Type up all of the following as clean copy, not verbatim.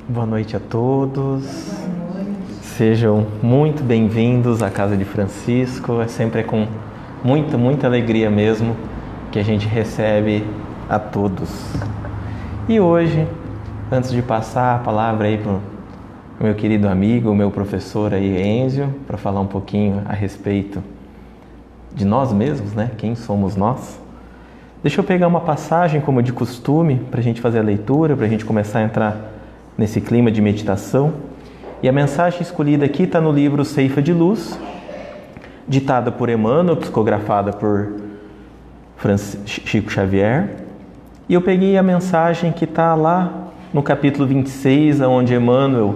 Boa noite a todos. Sejam muito bem-vindos à Casa de Francisco. É sempre com muita alegria mesmo que a gente recebe a todos. E hoje, antes de passar a palavra aí para o meu querido amigo, o meu professor aí, Enzio, para falar um pouquinho a respeito de nós mesmos, né? Quem somos nós? Deixa eu pegar uma passagem, como de costume, para a gente fazer a leitura, para a gente começar a entrar nesse clima de meditação. E a mensagem escolhida aqui está no livro Ceifa de Luz, ditada por Emmanuel, psicografada por Chico Xavier. E eu peguei a mensagem que está lá no capítulo 26, onde Emmanuel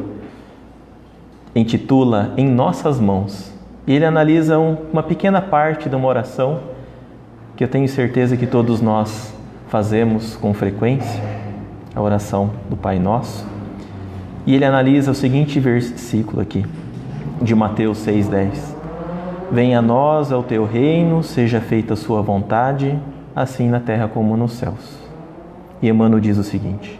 intitula Em Nossas Mãos. E ele analisa uma pequena parte de uma oração que eu tenho certeza que todos nós fazemos com frequência, a oração do Pai Nosso. E ele analisa o seguinte versículo aqui, de Mateus 6,10. Venha a nós ao teu reino, seja feita a sua vontade, assim na terra como nos céus. E Emmanuel diz o seguinte: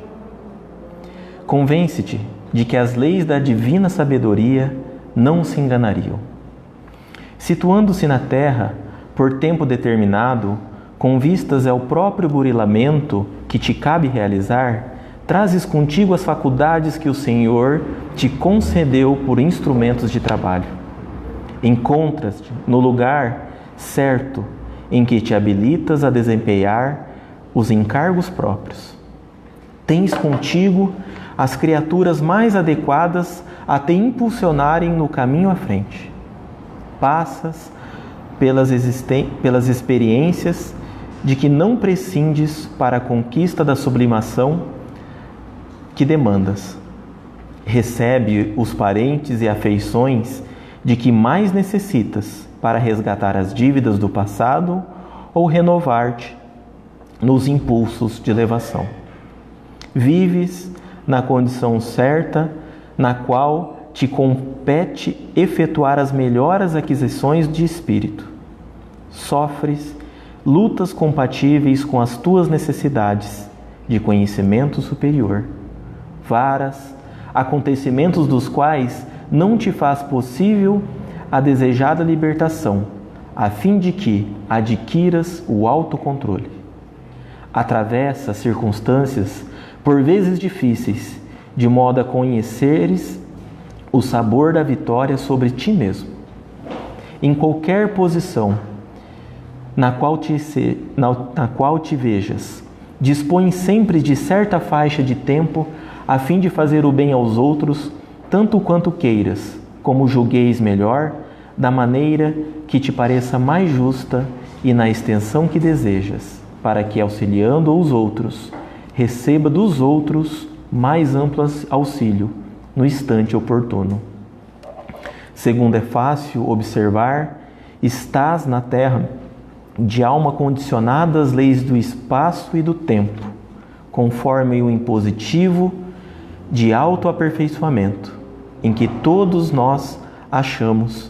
convence-te de que as leis da divina sabedoria não se enganariam. Situando-se na terra, por tempo determinado, com vistas ao próprio burilamento que te cabe realizar, trazes contigo as faculdades que o Senhor te concedeu por instrumentos de trabalho. Encontras-te no lugar certo em que te habilitas a desempenhar os encargos próprios. Tens contigo as criaturas mais adequadas a te impulsionarem no caminho à frente. Passas pelas experiências de que não prescindes para a conquista da sublimação que demandas. Recebe os parentes e afeições de que mais necessitas para resgatar as dívidas do passado ou renovar-te nos impulsos de elevação. Vives na condição certa na qual te compete efetuar as melhores aquisições de espírito. Sofres lutas compatíveis com as tuas necessidades de conhecimento superior. Varas, acontecimentos dos quais não te faz possível a desejada libertação, a fim de que adquiras o autocontrole. Atravessa circunstâncias, por vezes difíceis, de modo a conheceres o sabor da vitória sobre ti mesmo. Em qualquer posição na qual te vejas, dispõe sempre de certa faixa de tempo a fim de fazer o bem aos outros, tanto quanto queiras, como julgueis melhor, da maneira que te pareça mais justa e na extensão que desejas, para que, auxiliando os outros, receba dos outros mais amplo auxílio no instante oportuno. Segundo é fácil observar, estás na terra de alma condicionada às leis do espaço e do tempo, conforme o impositivo de autoaperfeiçoamento, em que todos nós achamos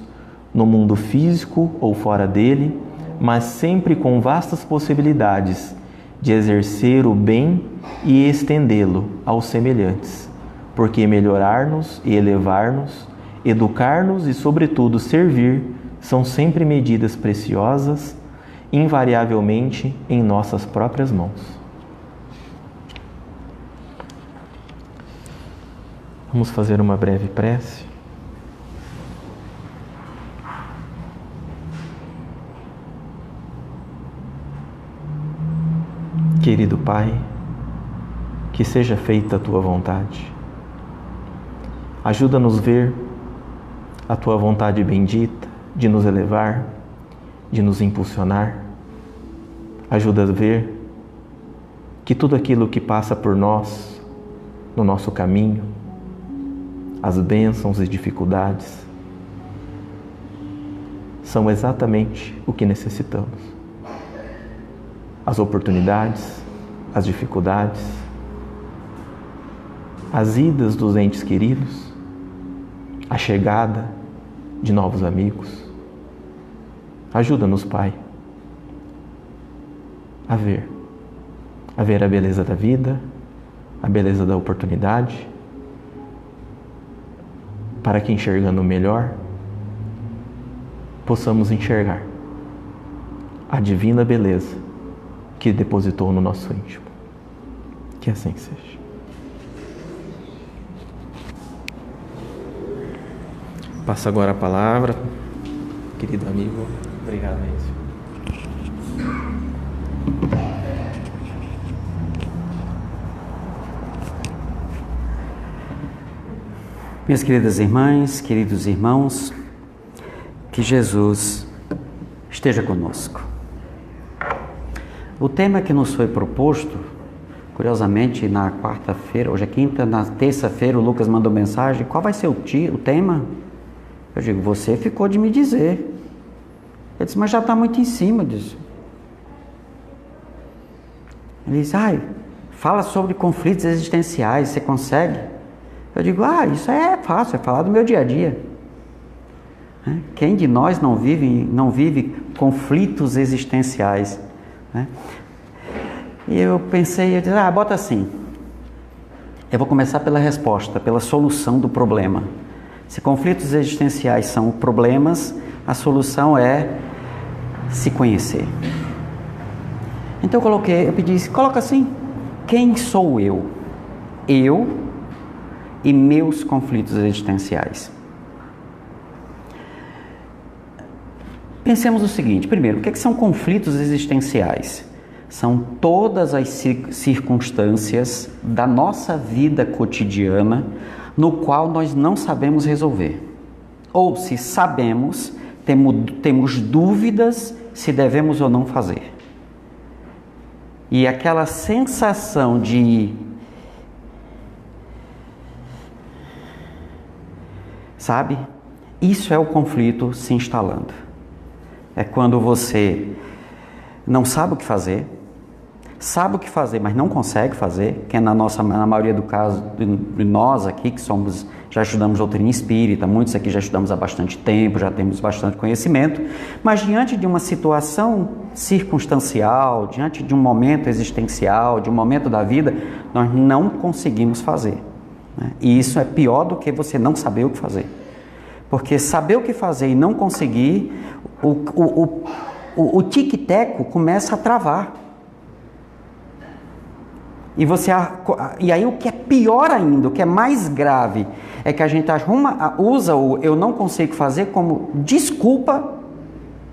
no mundo físico ou fora dele, mas sempre com vastas possibilidades de exercer o bem e estendê-lo aos semelhantes, porque melhorar-nos e elevar-nos, educar-nos e, sobretudo, servir são sempre medidas preciosas, invariavelmente em nossas próprias mãos. Vamos fazer uma breve prece. Querido Pai, que seja feita a Tua vontade. Ajuda-nos a ver a Tua vontade bendita de nos elevar, de nos impulsionar. Ajuda a ver que tudo aquilo que passa por nós, no nosso caminho, as bênçãos e dificuldades, são exatamente o que necessitamos. As oportunidades, as dificuldades, as idas dos entes queridos, a chegada de novos amigos. Ajuda-nos, Pai, a ver a beleza da vida, a beleza da oportunidade, para que, enxergando melhor, possamos enxergar a divina beleza que depositou no nosso íntimo. Que assim seja. Passo agora a palavra, querido amigo. Obrigado, Enzo. Minhas queridas irmãs, queridos irmãos, que Jesus esteja conosco. O tema que nos foi proposto, curiosamente, na quarta-feira, hoje é quinta, na terça-feira o Lucas mandou mensagem: qual vai ser o tema? Eu digo: você ficou de me dizer. Ele disse: mas já está muito em cima disso. Ele disse: fala sobre conflitos existenciais, você consegue? Eu digo: isso é fácil, é falar do meu dia a dia. Quem de nós não vive conflitos existenciais? E eu pensei, eu disse: bota assim. Eu vou começar pela resposta, pela solução do problema. Se conflitos existenciais são problemas, a solução é se conhecer. Então eu pedi: coloca assim: quem sou eu? Eu e meus conflitos existenciais. Pensemos o seguinte: primeiro, o que são conflitos existenciais? São todas as circunstâncias da nossa vida cotidiana no qual nós não sabemos resolver. Ou, se sabemos, temos dúvidas se devemos ou não fazer. E aquela sensação de... sabe? Isso é o conflito se instalando. É quando você não sabe o que fazer, sabe o que fazer, mas não consegue fazer, que é na maioria do caso de nós aqui, que já estudamos doutrina espírita, muitos aqui já estudamos há bastante tempo, já temos bastante conhecimento, mas diante de uma situação circunstancial, diante de um momento existencial, de um momento da vida, nós não conseguimos fazer. E isso é pior do que você não saber o que fazer. Porque saber o que fazer e não conseguir, o tique-teco começa a travar. E aí o que é pior ainda, o que é mais grave, é que a gente usa o eu não consigo fazer como desculpa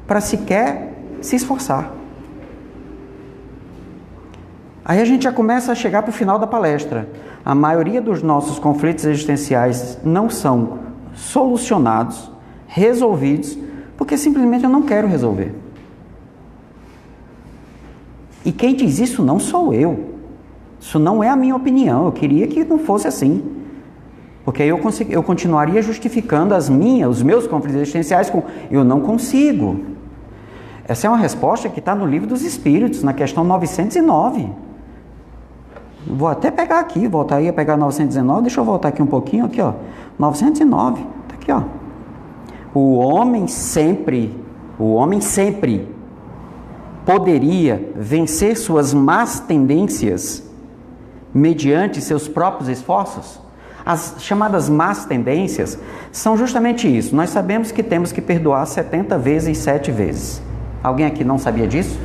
para sequer se esforçar. Aí a gente já começa a chegar para o final da palestra. A maioria dos nossos conflitos existenciais não são solucionados, resolvidos, porque simplesmente eu não quero resolver. E quem diz isso não sou eu. Isso não é a minha opinião. Eu queria que não fosse assim. Porque aí eu continuaria justificando os meus conflitos existenciais com eu não consigo. Essa é uma resposta que está no Livro dos Espíritos, na questão 909. Vou até pegar aqui, voltaria a pegar 919, deixa eu voltar aqui um pouquinho, aqui ó, 909, tá aqui ó. O homem sempre poderia vencer suas más tendências mediante seus próprios esforços? As chamadas más tendências são justamente isso. Nós sabemos que temos que perdoar 70 vezes 7 vezes. Alguém aqui não sabia disso?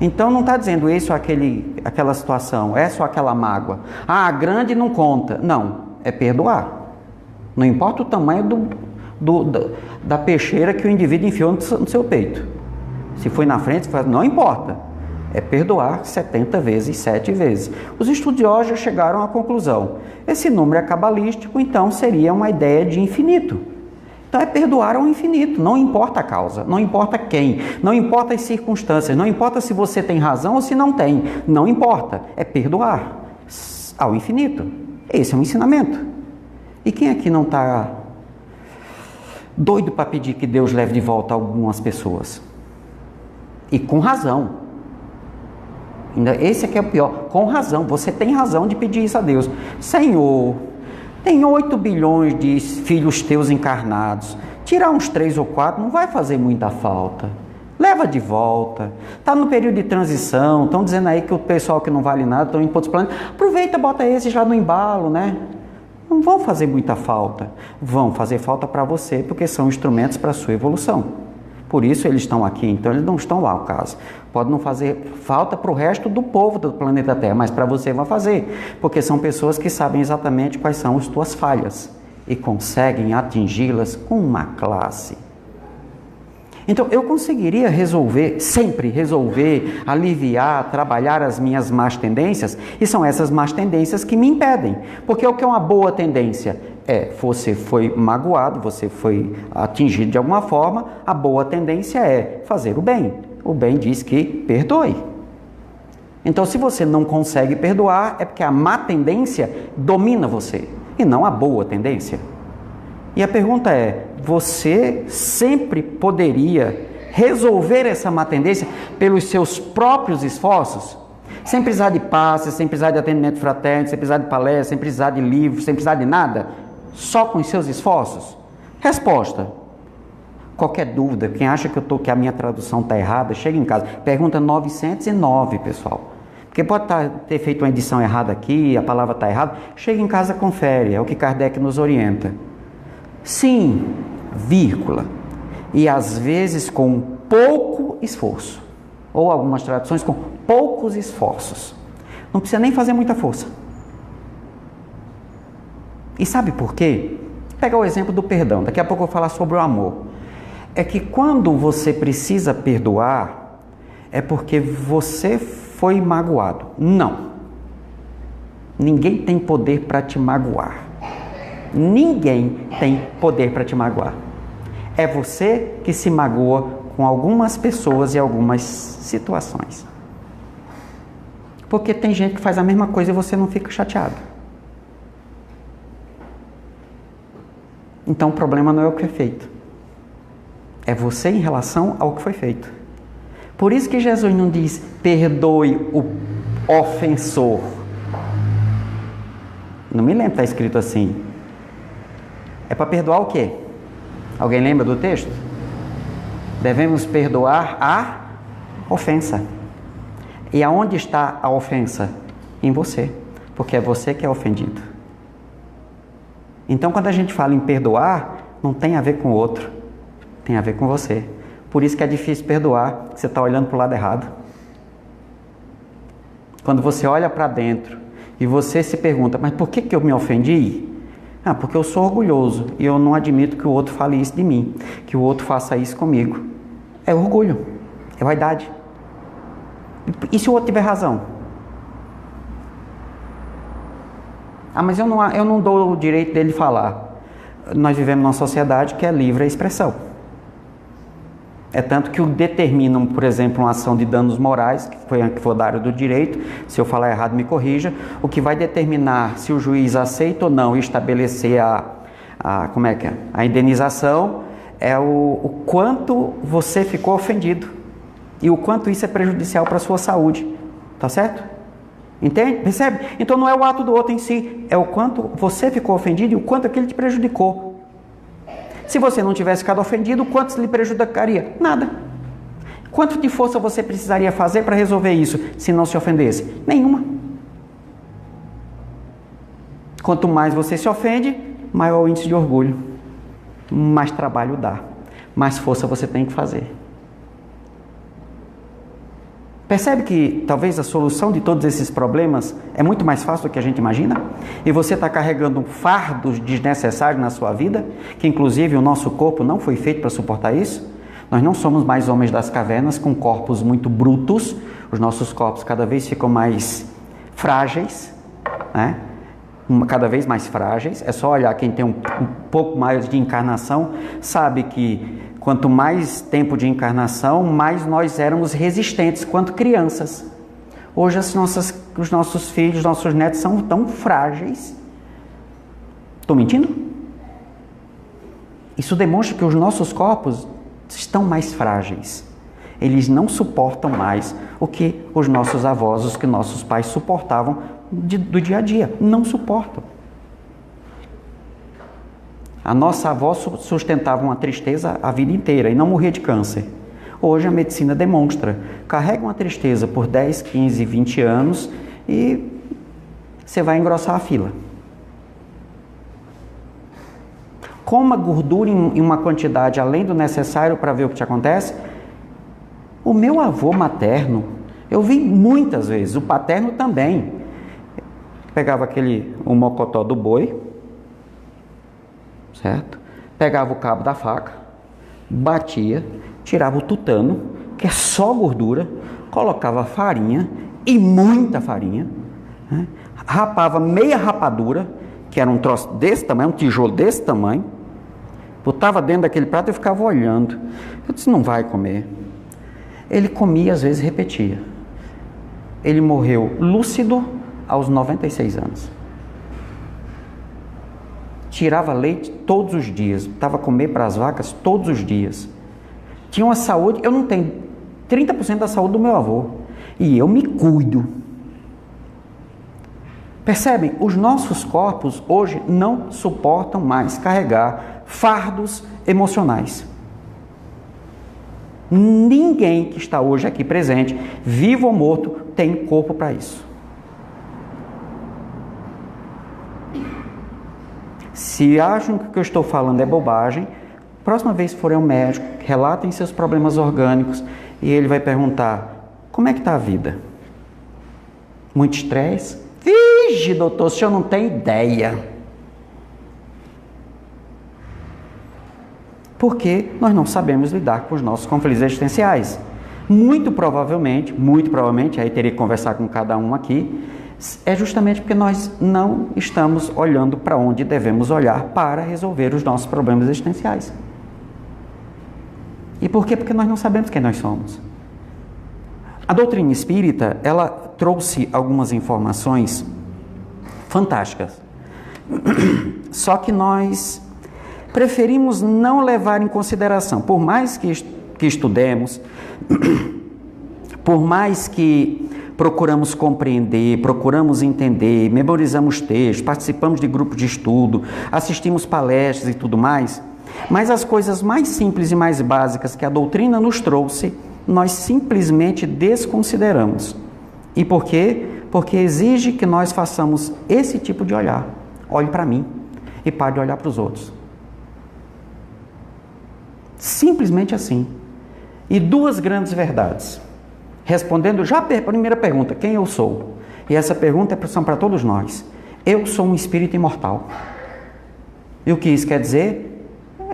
Então não está dizendo isso aquela situação, essa ou aquela mágoa. A grande não conta. Não, é perdoar. Não importa o tamanho da peixeira que o indivíduo enfiou no seu peito. Se foi na frente, não importa. É perdoar 70 vezes, 7 vezes. Os estudiosos já chegaram à conclusão. Esse número é cabalístico, então seria uma ideia de infinito. Então é perdoar ao infinito, não importa a causa, não importa quem, não importa as circunstâncias, não importa se você tem razão ou se não tem, não importa, é perdoar ao infinito. Esse é um ensinamento. E quem aqui não está doido para pedir que Deus leve de volta algumas pessoas? E com razão. Esse aqui é o pior, com razão, você tem razão de pedir isso a Deus. Senhor, tem 8 bilhões de filhos teus encarnados, tirar uns 3 ou 4 não vai fazer muita falta. leva de volta. Está no período de transição, estão dizendo aí que o pessoal que não vale nada estão indo para outros planos. Aproveita, bota esses lá no embalo, né? Não vão fazer muita falta. Vão fazer falta para você, porque são instrumentos para a sua evolução. Por isso eles estão aqui, então eles não estão lá, o caso. Pode não fazer falta para o resto do povo do planeta Terra, mas para você vai fazer, porque são pessoas que sabem exatamente quais são as tuas falhas e conseguem atingi-las com uma classe. Então eu conseguiria sempre resolver, aliviar, trabalhar as minhas más tendências, e são essas más tendências que me impedem. Porque o que é uma boa tendência? Você foi magoado, você foi atingido de alguma forma, a boa tendência é fazer o bem. O bem diz que perdoe. Então se você não consegue perdoar, é porque a má tendência domina você, e não a boa tendência. E a pergunta é, você sempre poderia resolver essa má tendência pelos seus próprios esforços? Sem precisar de passe, sem precisar de atendimento fraterno, sem precisar de palestra, sem precisar de livro, sem precisar de nada? Só com os seus esforços? Resposta. Qualquer dúvida, quem acha que a minha tradução está errada, chega em casa. Pergunta 909, pessoal. Porque pode ter feito uma edição errada aqui, a palavra está errada. Chega em casa, confere, é o que Kardec nos orienta. Sim, vírgula, e às vezes com pouco esforço, ou algumas traduções com poucos esforços. Não precisa nem fazer muita força. E sabe por quê? Vou pegar o exemplo do perdão, daqui a pouco eu vou falar sobre o amor. É que quando você precisa perdoar, é porque você foi magoado. Não. Ninguém tem poder para te magoar. Ninguém tem poder para te magoar. É você que se magoa com algumas pessoas e algumas situações. Porque tem gente que faz a mesma coisa e você não fica chateado. Então o problema não é o que é feito. É você em relação ao que foi feito. Por isso que Jesus não diz, perdoe o ofensor. Não me lembro, está escrito assim. É para perdoar o quê? Alguém lembra do texto? Devemos perdoar a ofensa. E aonde está a ofensa? Em você. Porque é você que é ofendido. Então, quando a gente fala em perdoar, não tem a ver com o outro. Tem a ver com você. Por isso que é difícil perdoar. Você está olhando para o lado errado. Quando você olha para dentro e você se pergunta, mas por que eu me ofendi? Porque eu sou orgulhoso e eu não admito que o outro fale isso de mim, que o outro faça isso comigo. É orgulho, é vaidade. E se o outro tiver razão? Mas eu não dou o direito dele falar. Nós vivemos numa sociedade que é livre a expressão. É tanto que o determinam, por exemplo, uma ação de danos morais, que for da área do direito, se eu falar errado me corrija, o que vai determinar se o juiz aceita ou não estabelecer a indenização é o quanto você ficou ofendido e o quanto isso é prejudicial para a sua saúde, tá certo? Entende? Percebe? Então não é o ato do outro em si, é o quanto você ficou ofendido e o quanto aquilo te prejudicou. Se você não tivesse ficado ofendido, quanto lhe prejudicaria? Nada. Quanto de força você precisaria fazer para resolver isso, se não se ofendesse? Nenhuma. Quanto mais você se ofende, maior o índice de orgulho. Mais trabalho dá. Mais força você tem que fazer. Percebe que talvez a solução de todos esses problemas é muito mais fácil do que a gente imagina? E você está carregando fardos desnecessários na sua vida, que inclusive o nosso corpo não foi feito para suportar isso? Nós não somos mais homens das cavernas com corpos muito brutos, os nossos corpos cada vez ficam mais frágeis, né? Cada vez mais frágeis. É só olhar quem tem um pouco mais de encarnação, sabe que quanto mais tempo de encarnação, mais nós éramos resistentes quanto crianças. Hoje os nossos filhos, nossos netos são tão frágeis. Estou mentindo? Isso demonstra que os nossos corpos estão mais frágeis. Eles não suportam mais o que os nossos avós, os que nossos pais suportavam do dia a dia. Não suportam. A nossa avó sustentava uma tristeza a vida inteira e não morria de câncer. Hoje a medicina demonstra. Carrega uma tristeza por 10, 15, 20 anos e você vai engrossar a fila. Coma gordura em uma quantidade além do necessário para ver o que te acontece. O meu avô materno, eu vi muitas vezes, o paterno também. Pegava o mocotó do boi, certo? Pegava o cabo da faca, batia, tirava o tutano, que é só gordura, colocava farinha, e muita farinha, né? Rapava meia rapadura, que era um troço desse tamanho, um tijolo desse tamanho, botava dentro daquele prato e ficava olhando. Eu disse, não vai comer. Ele comia, às vezes repetia. Ele morreu lúcido aos 96 anos. Tirava leite todos os dias, dava comer para as vacas todos os dias. Tinha uma saúde, eu não tenho 30% da saúde do meu avô. E eu me cuido. Percebem? Os nossos corpos hoje não suportam mais carregar fardos emocionais. Ninguém que está hoje aqui presente, vivo ou morto, tem corpo para isso. Se acham que o que eu estou falando é bobagem, próxima vez que forem ao médico, relatem seus problemas orgânicos e ele vai perguntar, como é que está a vida? Muito estresse? Vixe, doutor, o senhor não tem ideia. Porque nós não sabemos lidar com os nossos conflitos existenciais. Muito provavelmente, aí teria que conversar com cada um aqui, é justamente porque nós não estamos olhando para onde devemos olhar para resolver os nossos problemas existenciais. E por quê? Porque nós não sabemos quem nós somos. A doutrina espírita, ela trouxe algumas informações fantásticas. Só que nós preferimos não levar em consideração, por mais que estudemos, por mais que procuramos compreender, procuramos entender, memorizamos textos, participamos de grupos de estudo, assistimos palestras e tudo mais, mas as coisas mais simples e mais básicas que a doutrina nos trouxe, nós simplesmente desconsideramos. E por quê? Porque exige que nós façamos esse tipo de olhar. Olhe para mim e pare de olhar para os outros. Simplesmente assim. E duas grandes verdades. Respondendo já a primeira pergunta, quem eu sou? E essa pergunta são para todos nós. Eu sou um espírito imortal. E o que isso quer dizer?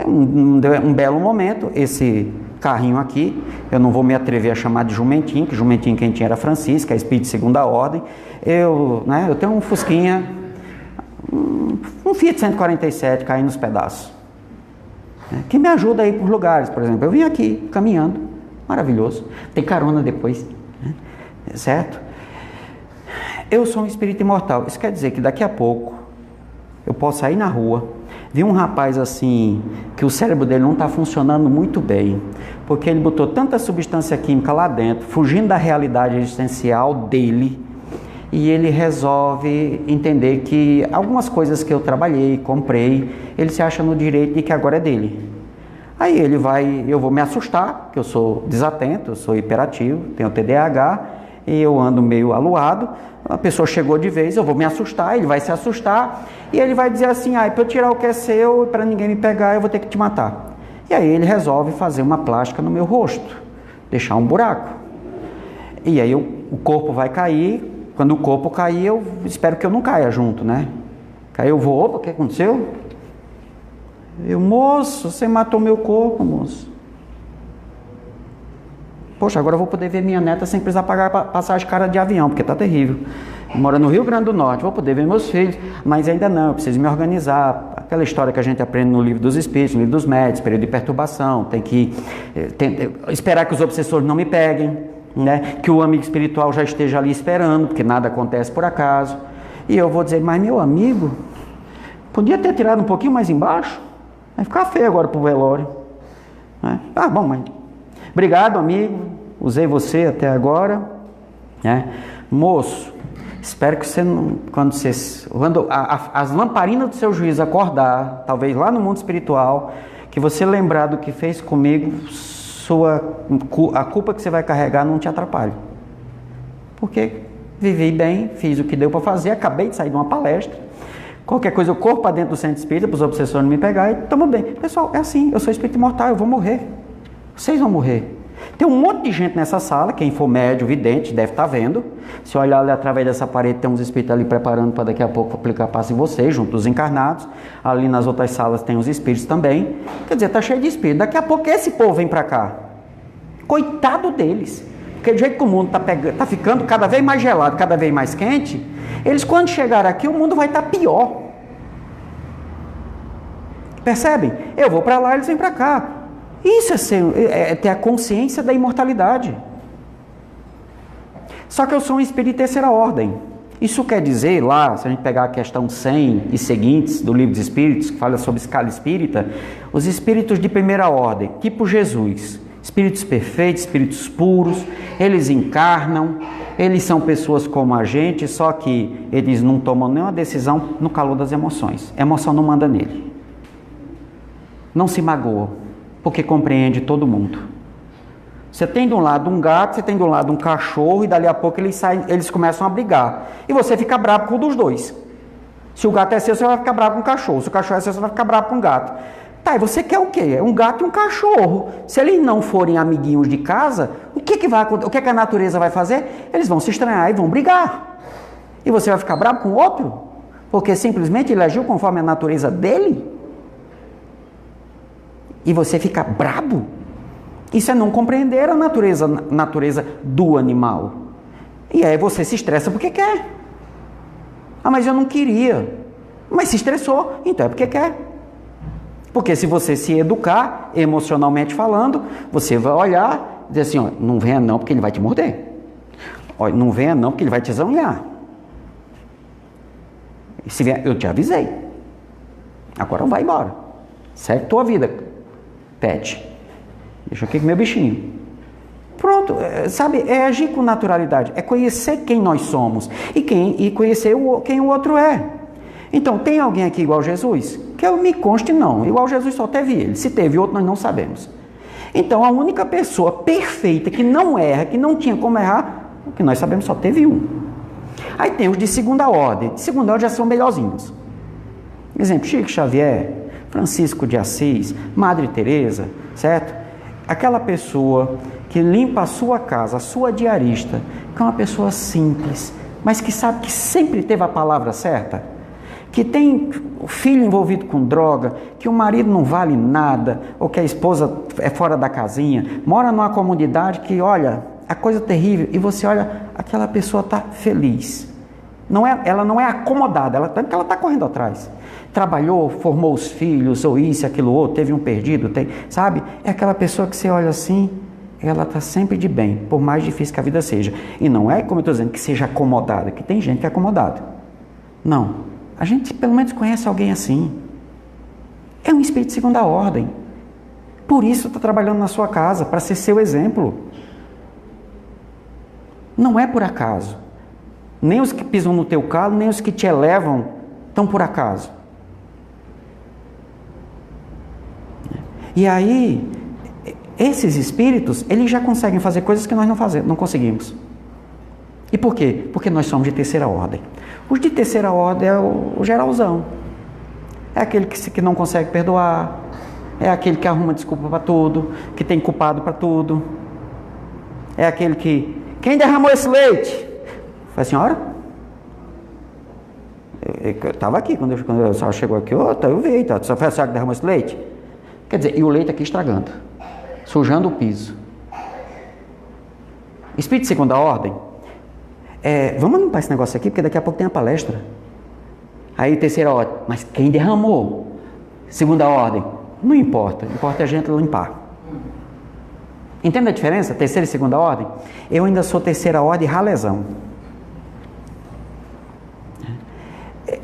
Um belo momento, esse carrinho aqui, eu não vou me atrever a chamar de jumentinho, que jumentinho quem tinha era Francisca, espírito de segunda ordem. Eu tenho um Fusquinha, um Fiat 147 caindo nos pedaços, que me ajuda a ir por lugares, por exemplo. Eu vim aqui caminhando, maravilhoso, tem carona depois, certo? Eu sou um espírito imortal. Isso quer dizer que daqui a pouco eu posso sair na rua, vi um rapaz assim, que o cérebro dele não está funcionando muito bem, porque ele botou tanta substância química lá dentro, fugindo da realidade existencial dele, e ele resolve entender que algumas coisas que eu trabalhei, comprei, ele se acha no direito de que agora é dele. Aí eu vou me assustar, porque eu sou desatento, eu sou hiperativo, tenho TDAH, e eu ando meio aluado, a pessoa chegou de vez, eu vou me assustar, ele vai se assustar, e ele vai dizer assim, para eu tirar o que é seu, para ninguém me pegar, eu vou ter que te matar. E aí ele resolve fazer uma plástica no meu rosto, deixar um buraco. E aí o corpo vai cair, quando o corpo cair, eu espero que eu não caia junto, né? Aí eu vou, opa, o que aconteceu? Moço, você matou meu corpo, moço. Poxa, agora eu vou poder ver minha neta sem precisar pagar passagem cara de avião, porque tá terrível. Mora no Rio Grande do Norte, vou poder ver meus filhos, mas ainda não, eu preciso me organizar. Aquela história que a gente aprende no livro dos espíritos, no livro dos médios, período de perturbação, tem que esperar que os obsessores não me peguem, né? Que o amigo espiritual já esteja ali esperando, porque nada acontece por acaso. E eu vou dizer, mas meu amigo, podia ter tirado um pouquinho mais embaixo? Vai ficar feio agora pro velório, né? Bom, mas obrigado, amigo, usei você até agora, né? Moço, espero que você não, quando as lamparinas do seu juízo acordar, talvez lá no mundo espiritual, que você lembrar do que fez comigo, a culpa que você vai carregar não te atrapalhe. Porque vivi bem, fiz o que deu para fazer, acabei de sair de uma palestra. Qualquer coisa eu corro para dentro do centro espírita para os obsessores não me pegar e estamos bem. Pessoal, é assim, eu sou espírito imortal, eu vou morrer. Vocês vão morrer. Tem um monte de gente nessa sala, quem for médio, vidente, deve estar vendo. Se olhar ali através dessa parede, tem uns espíritos ali preparando para daqui a pouco aplicar passe em vocês, junto dos encarnados. Ali nas outras salas tem os espíritos também. Quer dizer, está cheio de espírito. Daqui a pouco esse povo vem para cá. Coitado deles. Porque do jeito que o mundo está ficando cada vez mais gelado, cada vez mais quente, eles quando chegarem aqui, o mundo vai estar pior. Percebem? Eu vou para lá, eles vêm para cá. Isso é ter a consciência da imortalidade. Só que eu sou um espírito de terceira ordem. Isso quer dizer, lá, se a gente pegar a questão 100 e seguintes do Livro dos Espíritos, que fala sobre escala espírita, os espíritos de primeira ordem, tipo Jesus, espíritos perfeitos, espíritos puros, eles encarnam, eles são pessoas como a gente, só que eles não tomam nenhuma decisão no calor das emoções. A emoção não manda nele. Não se magoa, porque compreende todo mundo. Você tem de um lado um gato, você tem de um lado um cachorro, e dali a pouco eles começam a brigar. E você fica bravo com um dos dois. Se o gato é seu, você vai ficar bravo com o cachorro. Se o cachorro é seu, você vai ficar bravo com o gato. Tá, e você quer o quê? Um gato e um cachorro. Se eles não forem amiguinhos de casa, o que vai acontecer? O que a natureza vai fazer? Eles vão se estranhar e vão brigar. E você vai ficar bravo com o outro? Porque simplesmente ele agiu conforme a natureza dele? E você fica brabo? Isso é não compreender a natureza do animal. E aí você se estressa porque quer. Ah, mas eu não queria. Mas se estressou, então é porque quer. Porque se você se educar, emocionalmente falando, você vai olhar e dizer assim, ó, não venha não porque ele vai te morder. Ó, não venha não porque ele vai te zanhar. Se vier, eu te avisei. Agora vai embora. Segue tua vida, pet. Deixa aqui com meu bichinho. Pronto, sabe, é agir com naturalidade, é conhecer quem nós somos e conhecer quem o outro é. Então, tem alguém aqui igual Jesus? Que eu me conste, não. Igual Jesus só teve ele. Se teve outro, nós não sabemos. Então, a única pessoa perfeita que não erra, que não tinha como errar, que nós sabemos só teve um. Aí tem os de segunda ordem. De segunda ordem já são melhorzinhos. Exemplo, Chico Xavier, Francisco de Assis, Madre Teresa, certo? Aquela pessoa que limpa a sua casa, a sua diarista, que é uma pessoa simples, mas que sabe que sempre teve a palavra certa, que tem o filho envolvido com droga, que o marido não vale nada, ou que a esposa é fora da casinha, mora numa comunidade que, olha, a coisa terrível, e você olha, aquela pessoa está feliz. Ela não é acomodada, tanto que ela está correndo atrás. Trabalhou, formou os filhos, ou isso, aquilo outro, teve um perdido, sabe? É aquela pessoa que você olha assim, ela está sempre de bem, por mais difícil que a vida seja. E não é, como eu estou dizendo, que seja acomodada, que tem gente que é acomodada. Não. A gente pelo menos conhece alguém assim. É um espírito de segunda ordem. Por isso está trabalhando na sua casa, para ser seu exemplo. Não é por acaso. Nem os que pisam no teu calo, nem os que te elevam estão por acaso. E aí, esses espíritos, eles já conseguem fazer coisas que nós não conseguimos. E por quê? Porque nós somos de terceira ordem. Os de terceira ordem é o geralzão. É aquele que não consegue perdoar, é aquele que arruma desculpa para tudo, que tem culpado para tudo. É aquele que... Quem derramou esse leite? Foi a senhora? Eu estava aqui, quando a senhora chegou aqui, eu vi, tá? Só foi a senhora que derramou esse leite? Quer dizer, e o leite aqui estragando, sujando o piso. Espírito de segunda ordem, vamos limpar esse negócio aqui, porque daqui a pouco tem a palestra. Aí terceira ordem, mas quem derramou? Segunda ordem, não importa, importa a gente limpar. Entende a diferença? Terceira e segunda ordem? Eu ainda sou terceira ordem ralezão.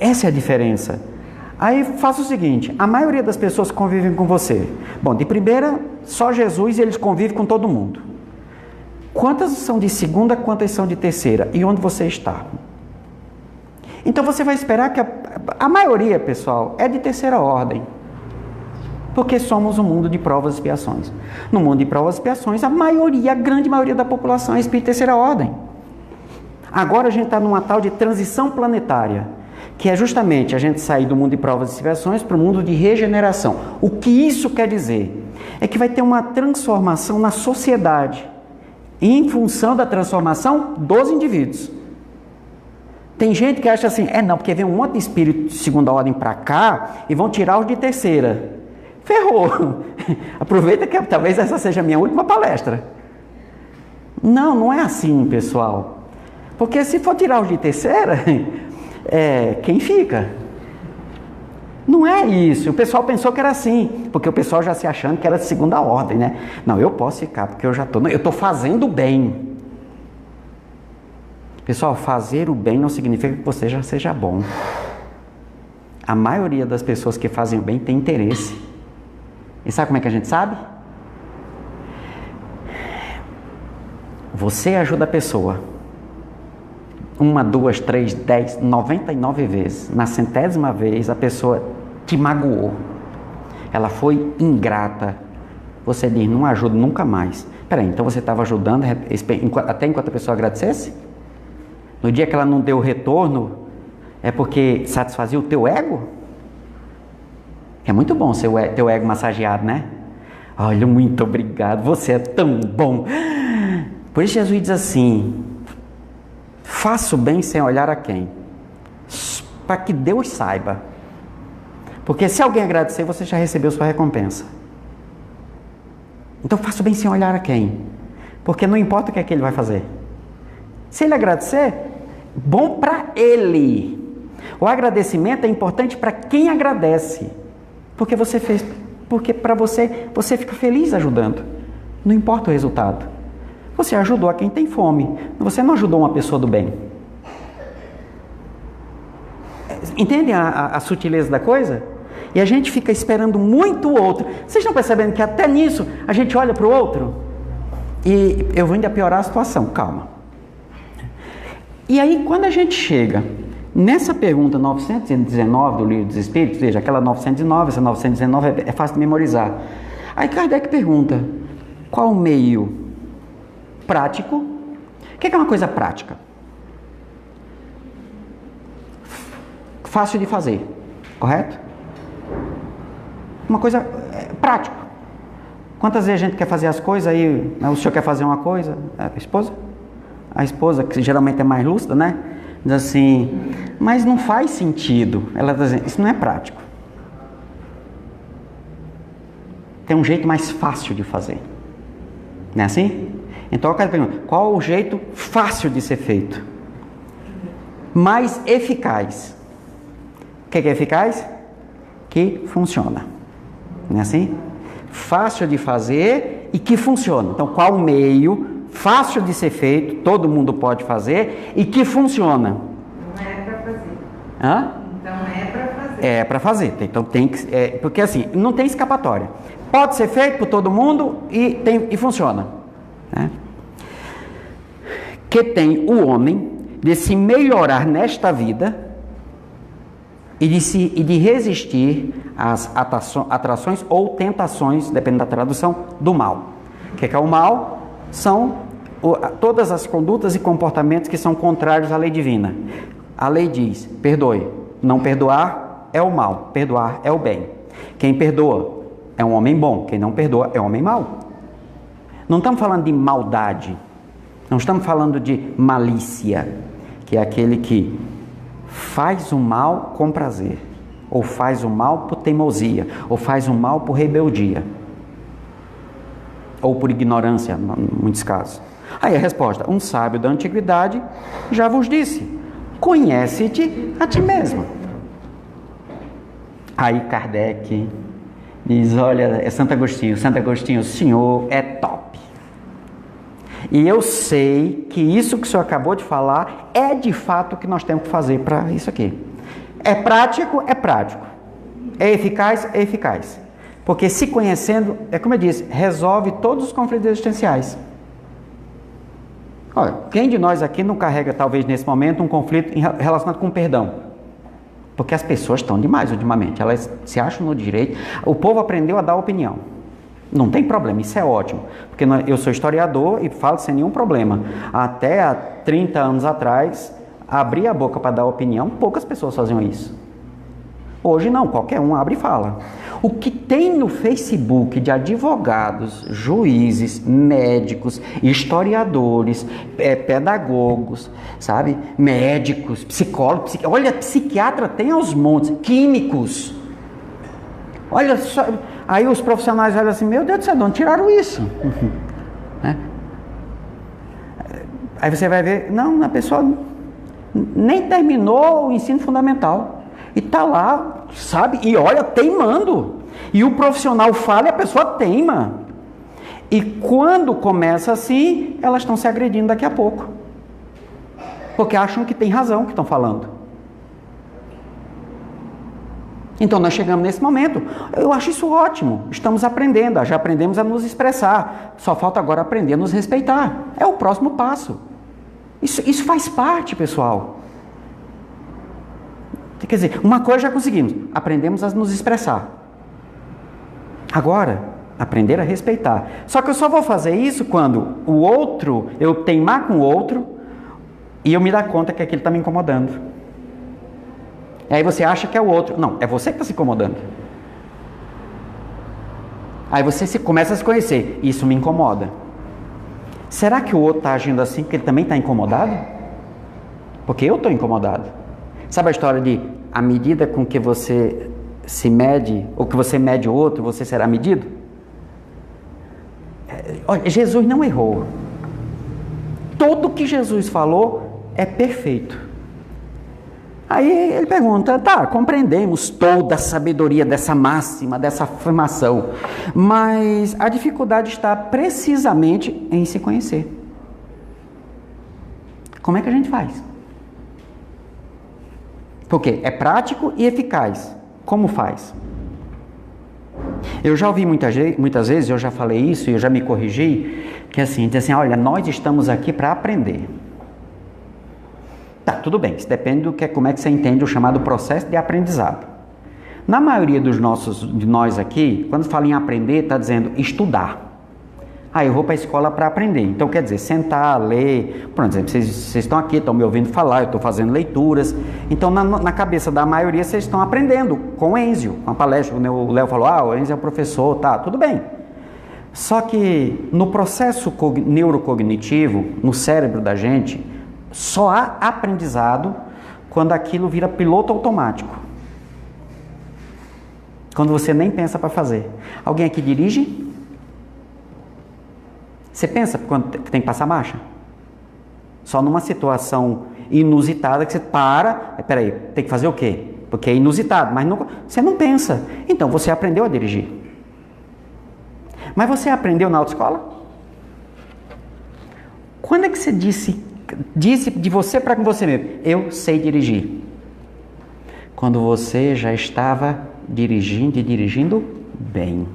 Essa é a diferença. Aí faça o seguinte, a maioria das pessoas que convivem com você, bom, de primeira, só Jesus e eles convivem com todo mundo. Quantas são de segunda, quantas são de terceira? E onde você está? Então você vai esperar que a maioria, pessoal, é de terceira ordem. Porque somos um mundo de provas e expiações. No mundo de provas e expiações, a grande maioria da população é espírita de terceira ordem. Agora a gente está numa tal de transição planetária, que é justamente a gente sair do mundo de provas e expiações para o mundo de regeneração. O que isso quer dizer? É que vai ter uma transformação na sociedade, em função da transformação dos indivíduos. Tem gente que acha assim, não, porque vem um monte de espírito de segunda ordem para cá e vão tirar os de terceira. Ferrou! Aproveita que talvez essa seja a minha última palestra. Não, não é assim, pessoal. Porque se for tirar os de terceira, quem fica? Não é isso. O pessoal pensou que era assim, porque o pessoal já se achando que era de segunda ordem, né? Não, eu posso ficar, porque eu estou fazendo bem. Pessoal, fazer o bem não significa que você já seja bom. A maioria das pessoas que fazem o bem tem interesse. E sabe como é que a gente sabe? Você ajuda a pessoa 1, 2, 3, 10, 99 vezes. Na 100ª vez a pessoa te magoou. Ela foi ingrata. Você diz, não ajudo nunca mais. Peraí, então você estava ajudando até enquanto a pessoa agradecesse? No dia que ela não deu retorno, é porque satisfazia o teu ego? É muito bom ser teu ego massageado, né? Olha, muito obrigado, você é tão bom. Por isso Jesus diz assim, faça o bem sem olhar a quem, para que Deus saiba. Porque se alguém agradecer, você já recebeu sua recompensa. Então faça o bem sem olhar a quem, porque não importa o que é que ele vai fazer. Se ele agradecer, bom para ele. O agradecimento é importante para quem agradece, porque você fez, porque para você fica feliz ajudando. Não importa o resultado. Você ajudou a quem tem fome. Você não ajudou uma pessoa do bem. Entendem a sutileza da coisa? E a gente fica esperando muito o outro. Vocês estão percebendo que até nisso a gente olha para o outro? E eu vou ainda piorar a situação. Calma. E aí quando a gente chega nessa pergunta 919 do Livro dos Espíritos, veja, aquela 909, essa 919 é fácil de memorizar. Aí Kardec pergunta, qual o meio prático? O que é uma coisa prática? Fácil de fazer, correto? Uma coisa prática. Quantas vezes a gente quer fazer as coisas, aí o senhor quer fazer uma coisa, a esposa, que geralmente é mais lúcida, né? Diz assim, mas não faz sentido. Ela está dizendo, isso não é prático. Tem um jeito mais fácil de fazer. Não é assim? Então eu quero perguntar, qual o jeito fácil de ser feito? Mais eficaz. O que é eficaz? Que funciona. Não é assim? Fácil de fazer e que funciona. Então qual o meio fácil de ser feito, todo mundo pode fazer e que funciona? Não é para fazer. Hã? Então é para fazer. É para fazer. Então tem que, porque assim, não tem escapatória. Pode ser feito por todo mundo e funciona. Né? Que tem o homem de se melhorar nesta vida e de resistir às atrações ou tentações, dependendo da tradução, do mal. O que é o mal? São todas as condutas e comportamentos que são contrários à lei divina. A lei diz, perdoe. Não perdoar é o mal, perdoar é o bem. Quem perdoa é um homem bom, quem não perdoa é um homem mau. Não estamos falando de maldade, não estamos falando de malícia, que é aquele que faz o mal com prazer, ou faz o mal por teimosia, ou faz o mal por rebeldia, ou por ignorância, em muitos casos. Aí a resposta, um sábio da antiguidade já vos disse, conhece-te a ti mesmo. Aí Kardec diz, olha, é Santo Agostinho, o senhor é top. E eu sei que isso que o senhor acabou de falar é de fato o que nós temos que fazer para isso aqui. É prático? É prático. É eficaz? É eficaz. Porque se conhecendo, é como eu disse, resolve todos os conflitos existenciais. Olha, quem de nós aqui não carrega talvez nesse momento um conflito relacionado com perdão? Porque as pessoas estão demais ultimamente, elas se acham no direito. O povo aprendeu a dar opinião. Não tem problema, isso é ótimo. Porque eu sou historiador e falo sem nenhum problema. Até há 30 anos atrás, abrir a boca para dar opinião, poucas pessoas faziam isso. Hoje não, qualquer um abre e fala. O que tem no Facebook de advogados, juízes, médicos, historiadores, pedagogos, sabe? Médicos, psicólogos, olha, psiquiatra tem aos montes, químicos. Olha só, aí os profissionais olham assim, meu Deus do céu, de onde tiraram isso? Né? Aí você vai ver, não, a pessoa nem terminou o ensino fundamental. E está lá, sabe? E olha, teimando. E o profissional fala e a pessoa teima. E quando começa assim, elas estão se agredindo daqui a pouco. Porque acham que tem razão que estão falando. Então nós chegamos nesse momento. Eu acho isso ótimo. Estamos aprendendo, já aprendemos a nos expressar. Só falta agora aprender a nos respeitar. É o próximo passo. Isso faz parte, pessoal. Quer dizer, uma coisa já conseguimos, aprendemos a nos expressar. Agora, aprender a respeitar. Só que eu só vou fazer isso quando o outro, eu teimar com o outro e eu me dar conta que aquilo está me incomodando. Aí você acha que é o outro. Não, é você que está se incomodando. Aí você começa a se conhecer. Isso me incomoda. Será que o outro está agindo assim porque ele também está incomodado? Porque eu estou incomodado. Sabe a história de à medida com que você se mede, ou que você mede o outro, você será medido? Olha, Jesus não errou. Tudo que Jesus falou é perfeito. Aí ele pergunta, tá, compreendemos toda a sabedoria dessa máxima, dessa afirmação, mas a dificuldade está precisamente em se conhecer. Como é que a gente faz? Porque é prático e eficaz. Como faz? Eu já ouvi muitas vezes, eu já falei isso e eu já me corrigi, que assim, diz assim, olha, nós estamos aqui para aprender. Tá, tudo bem, isso depende do que, como é que você entende o chamado processo de aprendizado. Na maioria de nós aqui, quando fala em aprender, está dizendo estudar. Eu vou para a escola para aprender. Então, quer dizer, sentar, ler. Por exemplo, vocês estão aqui, estão me ouvindo falar, eu estou fazendo leituras. Então, na cabeça da maioria, vocês estão aprendendo com o Enzio, com a palestra. O Léo falou, o Enzio é o professor, tá, tudo bem. Só que no processo neurocognitivo, no cérebro da gente, só há aprendizado quando aquilo vira piloto automático. Quando você nem pensa para fazer. Alguém aqui dirige? Você pensa quando tem que passar marcha? Só numa situação inusitada que você para, peraí, tem que fazer o quê? Porque é inusitado, mas você não pensa. Então você aprendeu a dirigir. Mas você aprendeu na autoescola? Quando é que você disse de você para com você mesmo, eu sei dirigir? Quando você já estava dirigindo e dirigindo bem.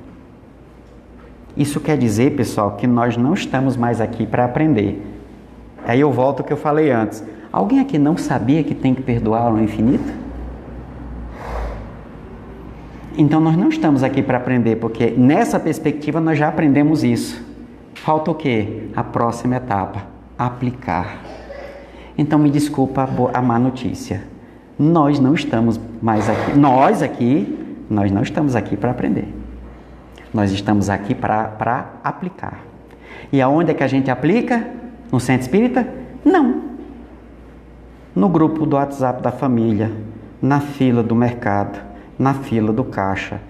Isso quer dizer, pessoal, que nós não estamos mais aqui para aprender. Aí eu volto ao que eu falei antes. Alguém aqui não sabia que tem que perdoar no infinito? Então nós não estamos aqui para aprender, porque nessa perspectiva nós já aprendemos isso. Falta o quê? A próxima etapa, aplicar. Então me desculpa a má notícia. Nós não estamos mais aqui. Nós não estamos aqui para aprender. Nós estamos aqui para aplicar. E aonde é que a gente aplica? No centro espírita? Não. No grupo do WhatsApp da família, na fila do mercado, na fila do caixa,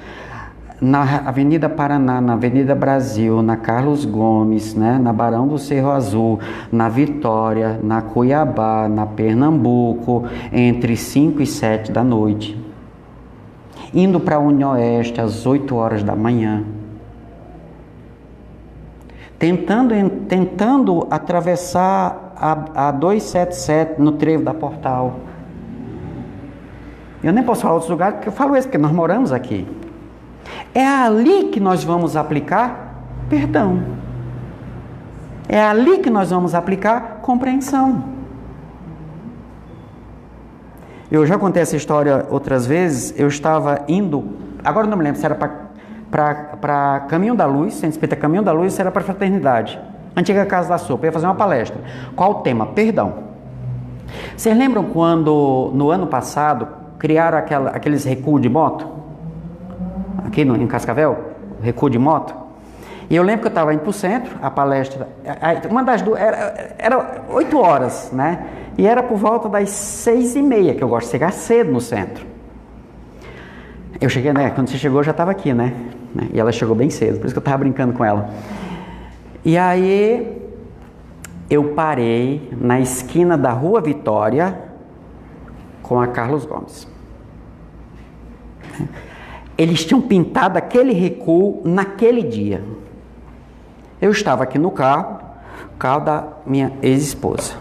na Avenida Paraná, na Avenida Brasil, na Carlos Gomes, né, na Barão do Cerro Azul, na Vitória, na Cuiabá, na Pernambuco, entre 5 e 7 da noite. Indo para a União Oeste às 8 horas da manhã. Tentando atravessar a 277 no trevo da Portal. Eu nem posso falar outros lugares, porque eu falo isso, porque nós moramos aqui. É ali que nós vamos aplicar perdão. É ali que nós vamos aplicar compreensão. Eu já contei essa história outras vezes. Eu estava indo, agora não me lembro se era para Caminho da Luz, Centro Espírita Caminho da Luz, se era para Fraternidade, antiga Casa da Sopa. Eu ia fazer uma palestra. Qual o tema? Perdão. Vocês lembram quando, no ano passado, criaram aqueles recuos de moto? Aqui em Cascavel? Recuo de moto? E eu lembro que eu estava indo para o centro, a palestra, uma das duas, era 8 horas, né? E era por volta das 6h30, que eu gosto de chegar cedo no centro. Eu cheguei, né? Quando você chegou, eu já estava aqui, né? E ela chegou bem cedo, por isso que eu estava brincando com ela. E aí, eu parei na esquina da Rua Vitória com a Carlos Gomes. Eles tinham pintado aquele recuo naquele dia. Eu estava aqui no carro da minha ex-esposa.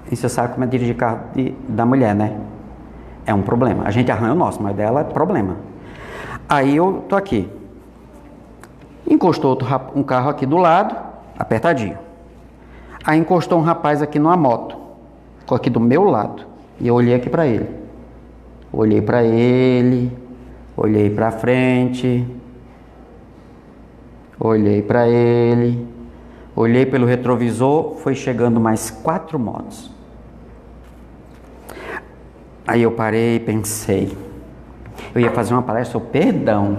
E você sabe como é dirigir carro da mulher, né? É um problema. A gente arranha o nosso, mas dela é problema. Aí eu tô aqui. Encostou um carro aqui do lado, apertadinho. Aí encostou um rapaz aqui numa moto. Ficou aqui do meu lado. E eu olhei aqui para ele. Olhei para ele. Olhei para frente. Olhei para ele. Olhei pelo retrovisor. Foi chegando mais 4 motos. Aí eu parei e pensei. Eu ia fazer uma palestra sobre perdão.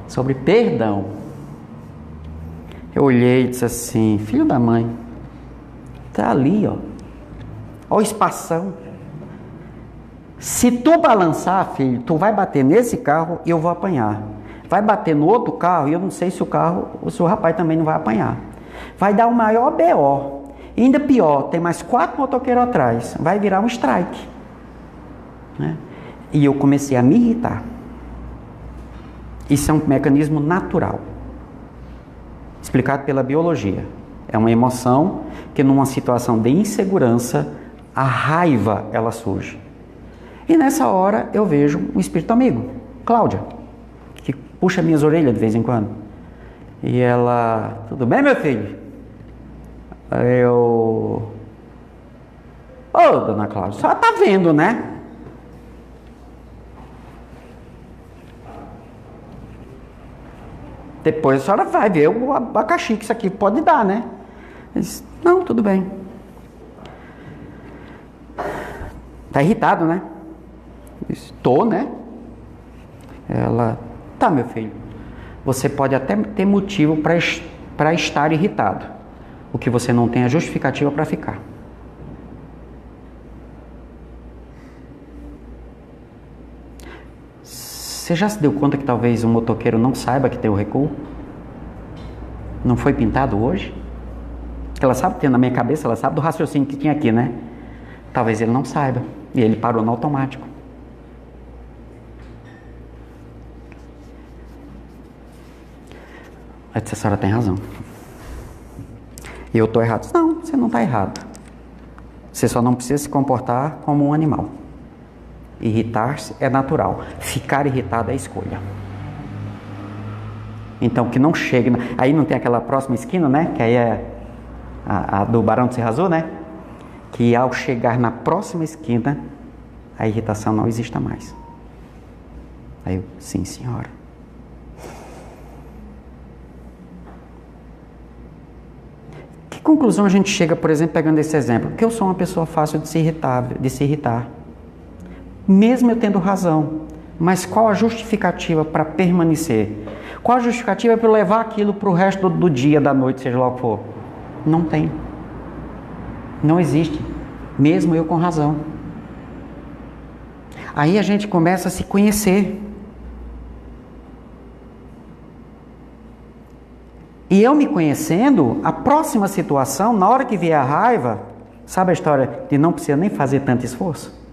Sobre perdão. Eu olhei e disse assim: filho da mãe, tá ali, ó. Ó o espação. Se tu balançar, filho, tu vai bater nesse carro e eu vou apanhar. Vai bater no outro carro e eu não sei se o rapaz também não vai apanhar. Vai dar o maior BO. E ainda pior, tem mais 4 motoqueiros atrás. Vai virar um strike. Né? E eu comecei a me irritar. Isso é um mecanismo natural, explicado pela biologia. É uma emoção que numa situação de insegurança, a raiva ela surge. E nessa hora eu vejo um espírito amigo, Cláudia, que puxa minhas orelhas de vez em quando. E ela: tudo bem, meu filho? Ô, dona Cláudia, a senhora tá vendo, né? Depois a senhora vai ver o abacaxi que isso aqui pode dar, né? Eu disse: não, tudo bem. Tá irritado, né? Eu disse: tô, né? Ela: tá, meu filho, você pode até ter motivo para estar irritado. O que você não tem é justificativa para ficar. Você já se deu conta que talvez o motoqueiro não saiba que tem o recuo? Não foi pintado hoje? Ela sabe, tem na minha cabeça, ela sabe do raciocínio que tinha aqui, né? Talvez ele não saiba. E ele parou no automático. Aí disse: a senhora tem razão. E eu estou errado. Não, você não está errado. Você só não precisa se comportar como um animal. Irritar-se é natural. Ficar irritado é escolha. Então, que não chegue... Aí não tem aquela próxima esquina, né? Que aí é a do Barão de Serra Azul, né? Que ao chegar na próxima esquina, a irritação não exista mais. Aí eu: sim, senhora. Que conclusão a gente chega, por exemplo, pegando esse exemplo? Que eu sou uma pessoa fácil de se irritar. Mesmo eu tendo razão. Mas qual a justificativa para permanecer? Qual a justificativa para eu levar aquilo para o resto do dia, da noite, seja lá o que for? Não tem. Não existe. Mesmo eu com razão. Aí a gente começa a se conhecer. E eu me conhecendo, a próxima situação, na hora que vier a raiva, sabe a história de não precisa nem fazer tanto esforço?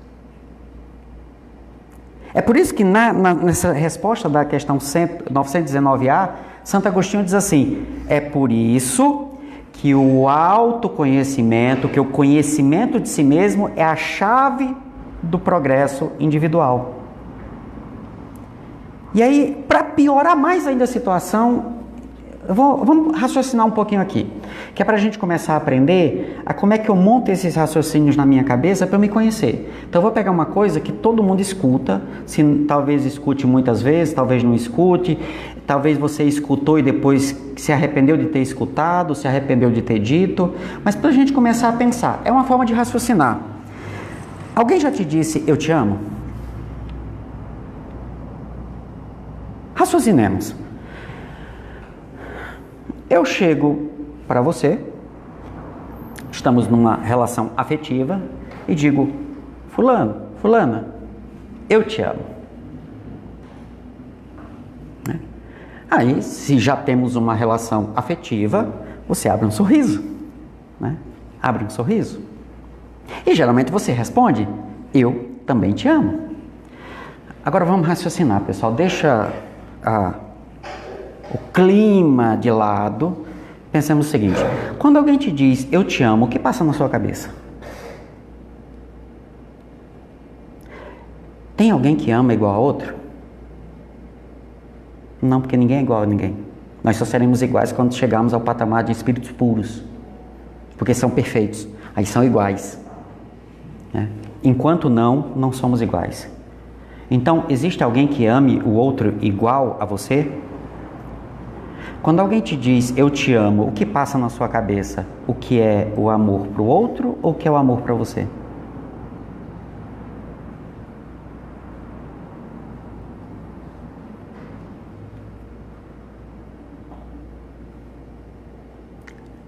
É por isso que nessa resposta da questão 919A, Santo Agostinho diz assim: é por isso que o autoconhecimento, que o conhecimento de si mesmo é a chave do progresso individual. E aí, para piorar mais ainda a situação, vamos raciocinar um pouquinho aqui. Que é para a gente começar a aprender a como é que eu monto esses raciocínios na minha cabeça para eu me conhecer. Então eu vou pegar uma coisa que todo mundo escuta, talvez escute muitas vezes, talvez não escute, talvez você escutou e depois se arrependeu de ter escutado, se arrependeu de ter dito, mas para a gente começar a pensar, é uma forma de raciocinar. Alguém já te disse, eu te amo? Raciocinemos. Eu chego para você, estamos numa relação afetiva e digo, fulano, fulana, eu te amo. Aí, se já temos uma relação afetiva, você abre um sorriso, né? Abre um sorriso. E geralmente você responde, eu também te amo. Agora vamos raciocinar, pessoal. Deixa o clima de lado. Pensemos o seguinte, quando alguém te diz, eu te amo, o que passa na sua cabeça? Tem alguém que ama igual a outro? Não, porque ninguém é igual a ninguém. Nós só seremos iguais quando chegarmos ao patamar de espíritos puros. Porque são perfeitos. Aí são iguais. Né? Enquanto não somos iguais. Então, existe alguém que ame o outro igual a você? Quando alguém te diz, eu te amo, o que passa na sua cabeça? O que é o amor para o outro ou o que é o amor para você?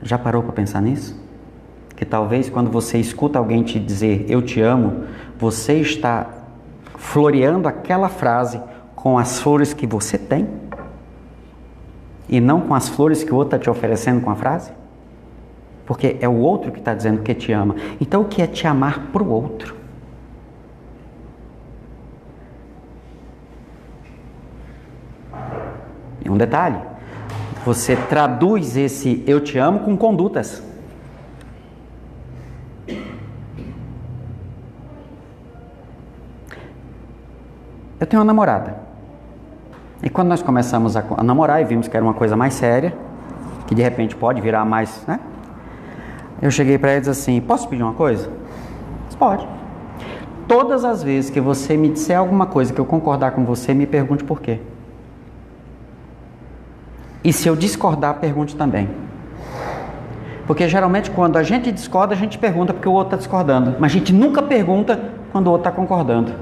Já parou para pensar nisso? Que talvez quando você escuta alguém te dizer, eu te amo, você está floreando aquela frase com as flores que você tem? E não com as flores que o outro está te oferecendo com a frase? Porque é o outro que está dizendo que te ama. Então o que é te amar para o outro? E um detalhe, você traduz esse eu te amo com condutas. Eu tenho uma namorada. E quando nós começamos a namorar e vimos que era uma coisa mais séria, que de repente pode virar mais, né? Eu cheguei para ela e disse assim, posso pedir uma coisa? Pode. Todas as vezes que você me disser alguma coisa que eu concordar com você, me pergunte por quê. E se eu discordar, pergunte também. Porque geralmente quando a gente discorda, a gente pergunta porque o outro está discordando. Mas a gente nunca pergunta quando o outro está concordando.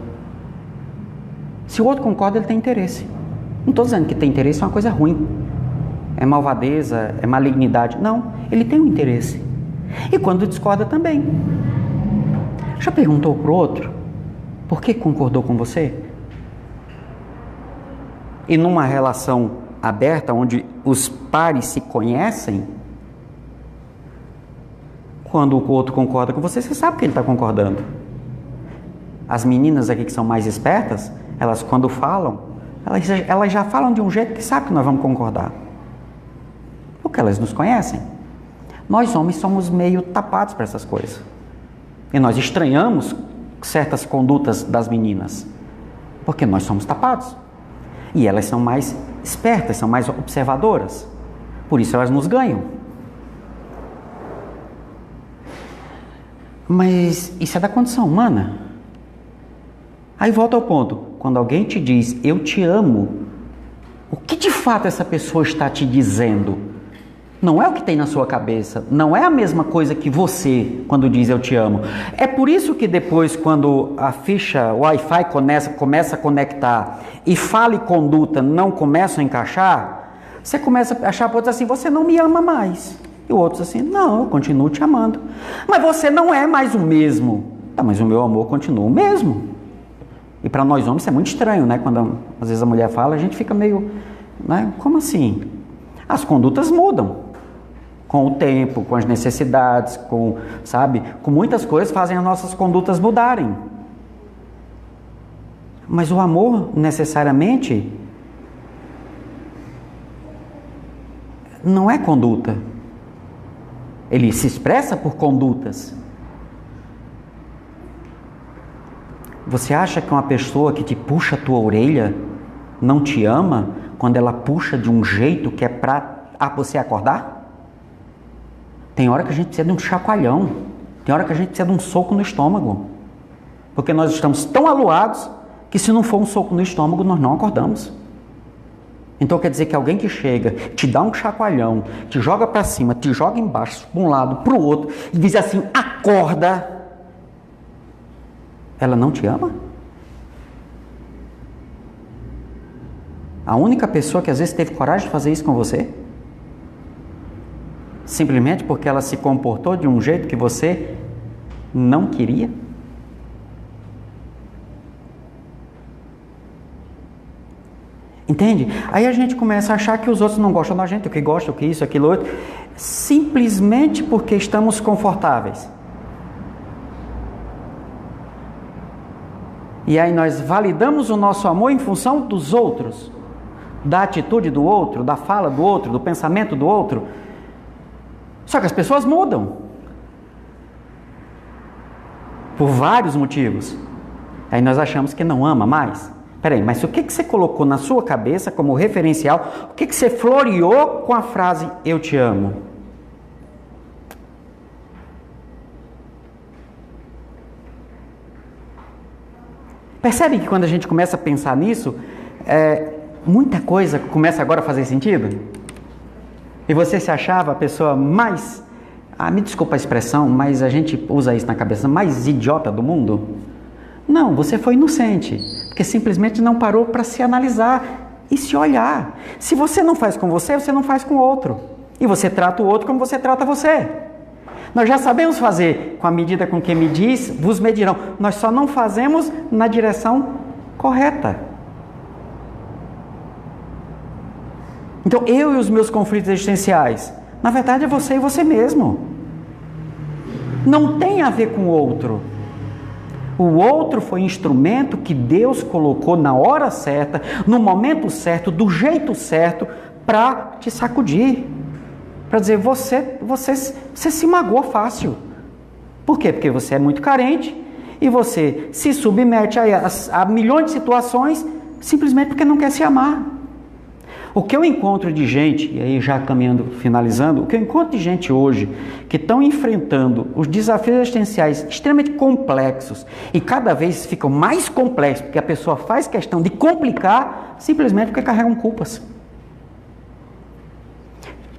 Se o outro concorda, ele tem interesse. Não estou dizendo que ter interesse é uma coisa ruim. É malvadeza, é malignidade. Não, ele tem um interesse. E quando discorda também. Já perguntou para o outro por que concordou com você? E numa relação aberta, onde os pares se conhecem, quando o outro concorda com você, você sabe que ele está concordando. As meninas aqui que são mais espertas, elas quando falam, elas já falam de um jeito que sabe que nós vamos concordar. Porque elas nos conhecem. Nós homens somos meio tapados para essas coisas. E nós estranhamos certas condutas das meninas. Porque nós somos tapados. E elas são mais espertas, são mais observadoras. Por isso elas nos ganham. Mas isso é da condição humana. Aí volta ao ponto. Quando alguém te diz, eu te amo, o que de fato essa pessoa está te dizendo? Não é o que tem na sua cabeça, não é a mesma coisa que você quando diz eu te amo. É por isso que depois, quando a ficha Wi-Fi começa a conectar e fala e conduta não começam a encaixar, você começa a achar, pode dizer assim, você não me ama mais. E o outro diz assim, não, eu continuo te amando. Mas você não é mais o mesmo. Tá, mas o meu amor continua o mesmo. E para nós homens isso é muito estranho, né? Quando às vezes a mulher fala, a gente fica meio, né? Como assim? As condutas mudam. Com o tempo, com as necessidades, com muitas coisas fazem as nossas condutas mudarem. Mas o amor, necessariamente, não é conduta. Ele se expressa por condutas. Você acha que uma pessoa que te puxa a tua orelha não te ama quando ela puxa de um jeito que é para você acordar? Tem hora que a gente precisa de um chacoalhão. Tem hora que a gente precisa de um soco no estômago. Porque nós estamos tão aluados que se não for um soco no estômago, nós não acordamos. Então quer dizer que alguém que chega, te dá um chacoalhão, te joga para cima, te joga embaixo, para um lado, para o outro, e diz assim, acorda, ela não te ama? A única pessoa que às vezes teve coragem de fazer isso com você, simplesmente porque ela se comportou de um jeito que você não queria? Entende? Aí a gente começa a achar que os outros não gostam da gente, o que gosta, o que isso, aquilo outro, simplesmente porque estamos confortáveis. E aí nós validamos o nosso amor em função dos outros, da atitude do outro, da fala do outro, do pensamento do outro. Só que as pessoas mudam. Por vários motivos. Aí nós achamos que não ama mais. Peraí, mas o que você colocou na sua cabeça como referencial? O que você floreou com a frase eu te amo? Percebe que quando a gente começa a pensar nisso, muita coisa começa agora a fazer sentido? E você se achava a pessoa mais, me desculpa a expressão, mas a gente usa isso na cabeça, mais idiota do mundo? Não, você foi inocente, porque simplesmente não parou para se analisar e se olhar. Se você não faz com você, você não faz com o outro. E você trata o outro como você trata você. Nós já sabemos fazer com a medida com que medis, vos medirão. Nós só não fazemos na direção correta. Então, eu e os meus conflitos existenciais, na verdade é você e você mesmo. Não tem a ver com o outro. O outro foi instrumento que Deus colocou na hora certa, no momento certo, do jeito certo, para te sacudir. Para dizer, você se magoou fácil. Por quê? Porque você é muito carente e você se submete a milhões de situações simplesmente porque não quer se amar. O que eu encontro de gente, e aí já caminhando, finalizando, o que eu encontro de gente hoje que estão enfrentando os desafios existenciais extremamente complexos e cada vez ficam mais complexos porque a pessoa faz questão de complicar simplesmente porque carregam culpas.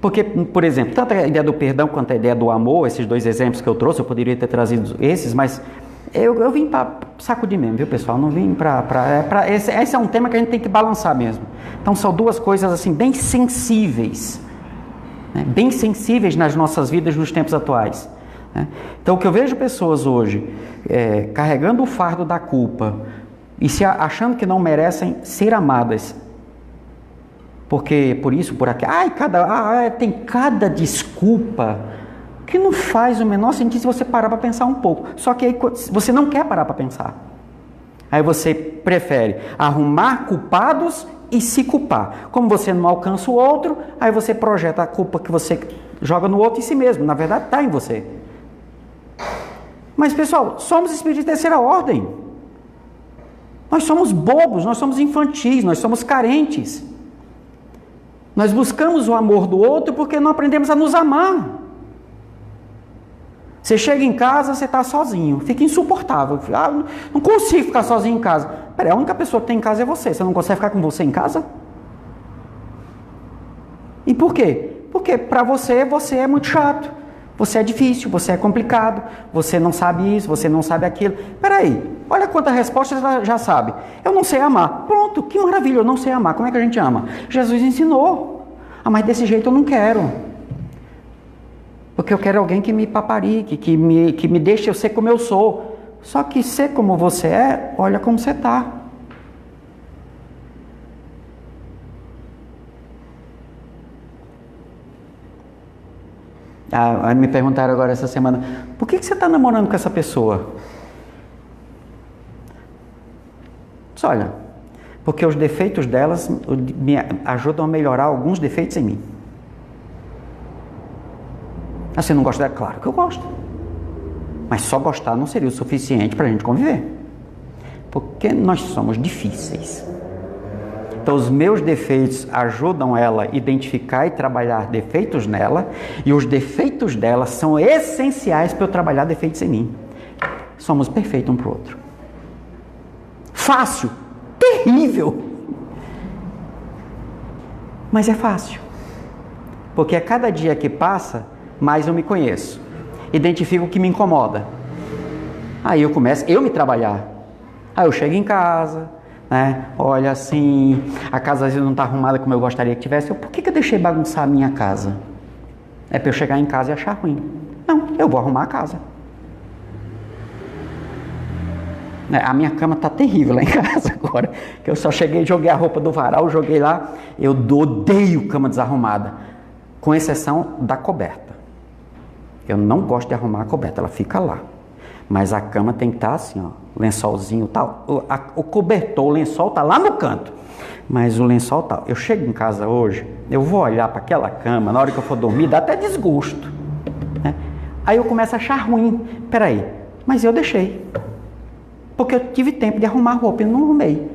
Porque, por exemplo, tanto a ideia do perdão quanto a ideia do amor, esses dois exemplos que eu trouxe, eu poderia ter trazido esses, mas eu vim para sacudir mesmo, viu, pessoal? Não vim para... Esse é um tema que a gente tem que balançar mesmo. Então, são duas coisas, assim, bem sensíveis. Né? Bem sensíveis nas nossas vidas nos tempos atuais. Né? Então, o que eu vejo pessoas hoje carregando o fardo da culpa e se achando que não merecem ser amadas. Porque, por isso, por aqui... tem cada desculpa que não faz o menor sentido se você parar para pensar um pouco. Só que aí você não quer parar para pensar. Aí você prefere arrumar culpados e se culpar. Como você não alcança o outro, aí você projeta a culpa que você joga no outro em si mesmo. Na verdade, está em você. Mas, pessoal, somos espíritos de terceira ordem. Nós somos bobos, nós somos infantis, nós somos carentes. Nós buscamos o amor do outro porque não aprendemos a nos amar. Você chega em casa, você está sozinho, fica insuportável. Não consigo ficar sozinho em casa. Peraí, a única pessoa que tem em casa é você. Você não consegue ficar com você em casa? E por quê? Porque para você é muito chato. Você é difícil, você é complicado, você não sabe isso, você não sabe aquilo. Peraí, olha quanta resposta você já sabe. Eu não sei amar. Pronto, que maravilha, eu não sei amar. Como é que a gente ama? Jesus ensinou. Mas desse jeito eu não quero. Porque eu quero alguém que me paparique, que me deixe eu ser como eu sou. Só que ser como você é, olha como você está. Me perguntaram agora essa semana, por que você está namorando com essa pessoa? Disse, olha, porque os defeitos delas me ajudam a melhorar alguns defeitos em mim. Você não gosta dela? Claro que eu gosto. Mas só gostar não seria o suficiente para a gente conviver. Porque nós somos difíceis. Então os meus defeitos ajudam ela a identificar e trabalhar defeitos nela, e os defeitos dela são essenciais para eu trabalhar defeitos em mim. Somos perfeitos um para o outro. Fácil, terrível, mas é fácil, porque a cada dia que passa, mais eu me conheço, identifico o que me incomoda, aí eu começo me trabalhar. Aí eu chego em casa, né? Olha assim, a casa às vezes não está arrumada como eu gostaria que tivesse. Por que eu deixei bagunçar a minha casa? É para eu chegar em casa e achar ruim. Não, eu vou arrumar a casa. A minha cama está terrível lá em casa agora, que eu só cheguei, joguei a roupa do varal, joguei lá. Eu odeio cama desarrumada, com exceção da coberta. Eu não gosto de arrumar a coberta, ela fica lá. Mas a cama tem que estar assim, ó, lençolzinho tal. O cobertor, o lençol está lá no canto, mas o lençol tal. Eu chego em casa hoje, eu vou olhar para aquela cama, na hora que eu for dormir, dá até desgosto, né? Aí eu começo a achar ruim. Peraí, mas eu deixei, porque eu tive tempo de arrumar a roupa e não arrumei.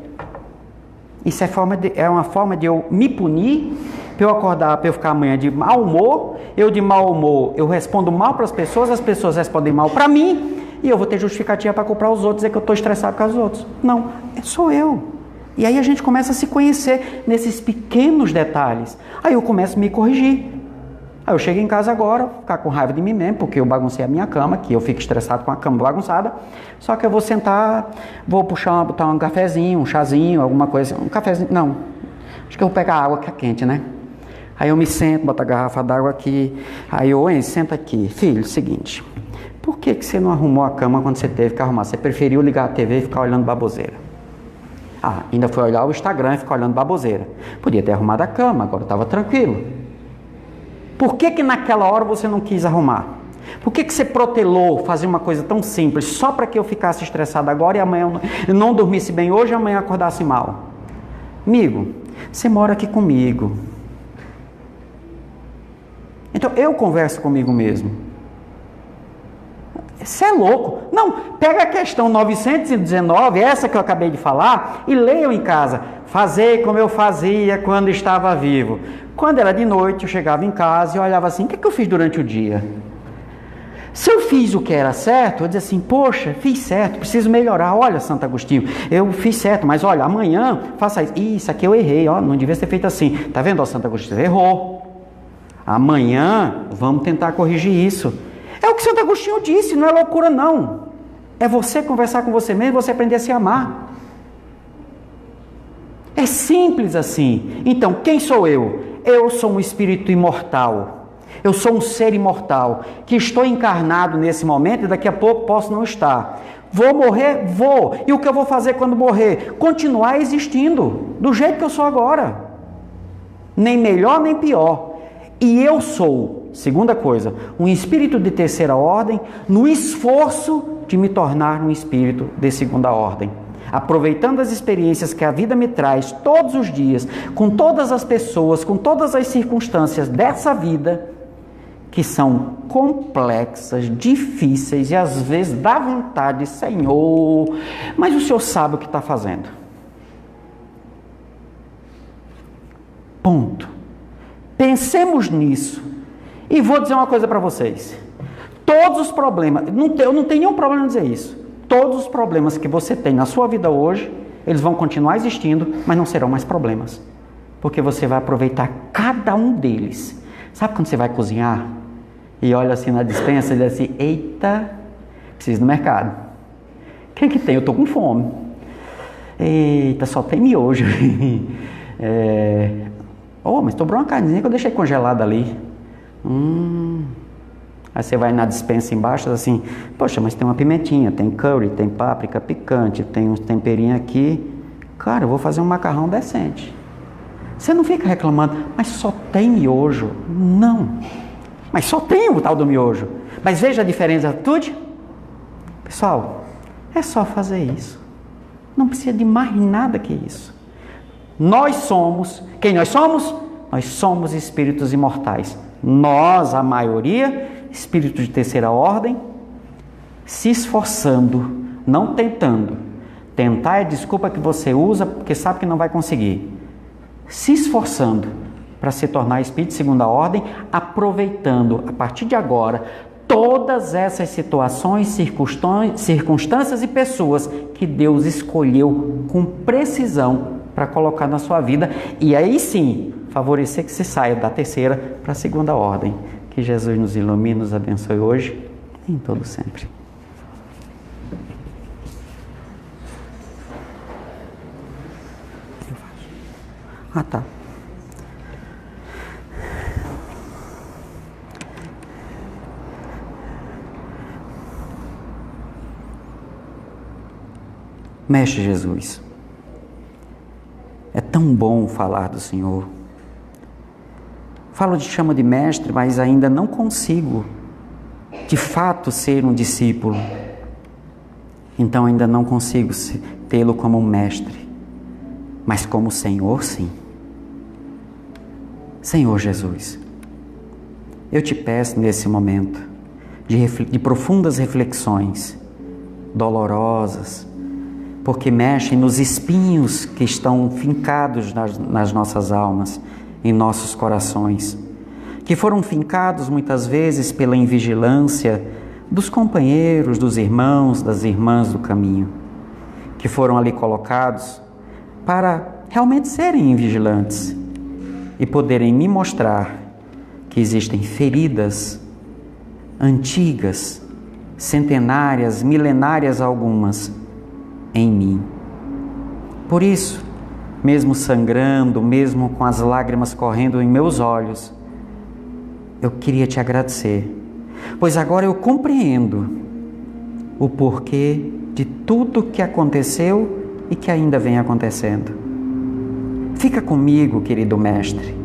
Isso é uma forma de eu me punir, para eu acordar, para eu ficar amanhã de mau humor. Eu de mau humor, eu respondo mal para as pessoas respondem mal para mim, e eu vou ter justificativa para comprar os outros, dizer que eu estou estressado por causa dos outros. Não, sou eu. E aí a gente começa a se conhecer nesses pequenos detalhes. Aí eu começo a me corrigir. Aí eu chego em casa agora, ficar com raiva de mim mesmo, porque eu baguncei a minha cama, que eu fico estressado com a cama bagunçada. Só que eu vou sentar, vou botar um cafezinho, um chazinho, alguma coisa. Um cafezinho, não. Acho que eu vou pegar água que é quente, né? Aí eu me sento, boto a garrafa d'água aqui. Aí eu, senta aqui. Filho, seguinte, por que você não arrumou a cama quando você teve que arrumar? Você preferiu ligar a TV e ficar olhando baboseira? Ah, ainda foi olhar o Instagram e ficar olhando baboseira. Podia ter arrumado a cama, agora estava tranquilo. Por que naquela hora você não quis arrumar? Por que você protelou fazer uma coisa tão simples só para que eu ficasse estressado agora e amanhã eu não dormisse bem hoje e amanhã acordasse mal? Amigo, você mora aqui comigo. Então eu converso comigo mesmo. Você é louco? Não, pega a questão 919, essa que eu acabei de falar, e leiam em casa. Fazer como eu fazia quando estava vivo. Quando era de noite, eu chegava em casa e olhava assim, o que eu fiz durante o dia? Se eu fiz o que era certo, eu dizia assim, poxa, fiz certo, preciso melhorar. Olha, Santo Agostinho, eu fiz certo, mas olha, amanhã faça isso. Isso aqui eu errei, ó, não devia ter feito assim. Tá vendo, ó, Santo Agostinho, você errou. Amanhã vamos tentar corrigir isso. É o que Santo Agostinho disse, não é loucura não. É você conversar com você mesmo, você aprender a se amar. É simples assim. Então, quem sou eu? Eu sou um espírito imortal. Eu sou um ser imortal, que estou encarnado nesse momento e daqui a pouco posso não estar. Vou morrer? Vou. E o que eu vou fazer quando morrer? Continuar existindo, do jeito que eu sou agora. Nem melhor, nem pior. E eu sou, segunda coisa, um espírito de terceira ordem, no esforço de me tornar um espírito de segunda ordem. Aproveitando as experiências que a vida me traz todos os dias, com todas as pessoas, com todas as circunstâncias dessa vida, que são complexas, difíceis e às vezes dá vontade, Senhor, mas o Senhor sabe o que está fazendo. Ponto. Pensemos nisso. E vou dizer uma coisa para vocês. Todos os problemas, eu não tenho nenhum problema em dizer isso. Todos os problemas que você tem na sua vida hoje, eles vão continuar existindo, mas não serão mais problemas. Porque você vai aproveitar cada um deles. Sabe quando você vai cozinhar e olha assim na despensa e diz assim, eita, preciso ir no mercado. Quem que tem? Eu estou com fome. Eita, só tem miojo. Mas sobrou uma carnezinha que eu deixei congelada ali. Aí você vai na despensa embaixo assim, poxa, mas tem uma pimentinha, tem curry, tem páprica picante, tem uns temperinhos aqui. Cara, eu vou fazer um macarrão decente. Você não fica reclamando, mas só tem miojo. Não, mas só tem o tal do miojo. Mas veja a diferença de atitude. Pessoal, é só fazer isso. Não precisa de mais nada que isso. Nós somos, quem nós somos? Nós somos espíritos imortais. Nós, a maioria, espíritos de terceira ordem, se esforçando, não tentando. Tentar é desculpa que você usa porque sabe que não vai conseguir. se esforçando para se tornar espírito de segunda ordem, aproveitando a partir de agora todas essas situações, circunstâncias e pessoas que Deus escolheu com precisão para colocar na sua vida, e aí sim favorecer que se saia da terceira para a segunda ordem. Que Jesus nos ilumine, nos abençoe hoje e em todo sempre. Ah, tá. Mestre Jesus, é tão bom falar do Senhor. Chamo de mestre, mas ainda não consigo, de fato, ser um discípulo. Então ainda não consigo tê-lo como um mestre, mas como Senhor, sim. Senhor Jesus, eu te peço nesse momento de profundas reflexões, dolorosas, porque mexem nos espinhos que estão fincados nas nossas almas, em nossos corações, que foram fincados muitas vezes pela invigilância dos companheiros, dos irmãos, das irmãs do caminho, que foram ali colocados para realmente serem invigilantes e poderem me mostrar que existem feridas antigas, centenárias, milenárias algumas, em mim. Por isso, mesmo sangrando, mesmo com as lágrimas correndo em meus olhos, eu queria te agradecer, pois agora eu compreendo o porquê de tudo que aconteceu e que ainda vem acontecendo. Fica comigo, querido Mestre,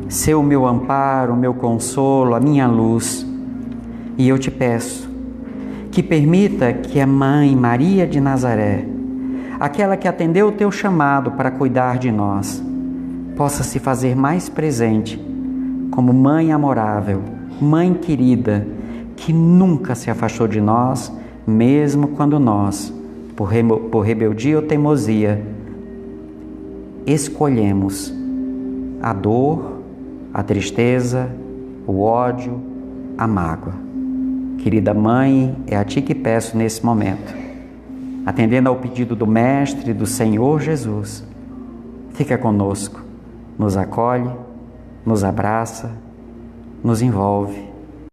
ser o meu amparo, o meu consolo, a minha luz, e eu te peço que permita que a Mãe Maria de Nazaré, aquela que atendeu o teu chamado para cuidar de nós, possa se fazer mais presente como Mãe amorável, Mãe querida, que nunca se afastou de nós, mesmo quando nós, por rebeldia ou teimosia, escolhemos a dor, a tristeza, o ódio, a mágoa. Querida Mãe, é a Ti que peço nesse momento, atendendo ao pedido do Mestre, do Senhor Jesus, fica conosco, nos acolhe, nos abraça, nos envolve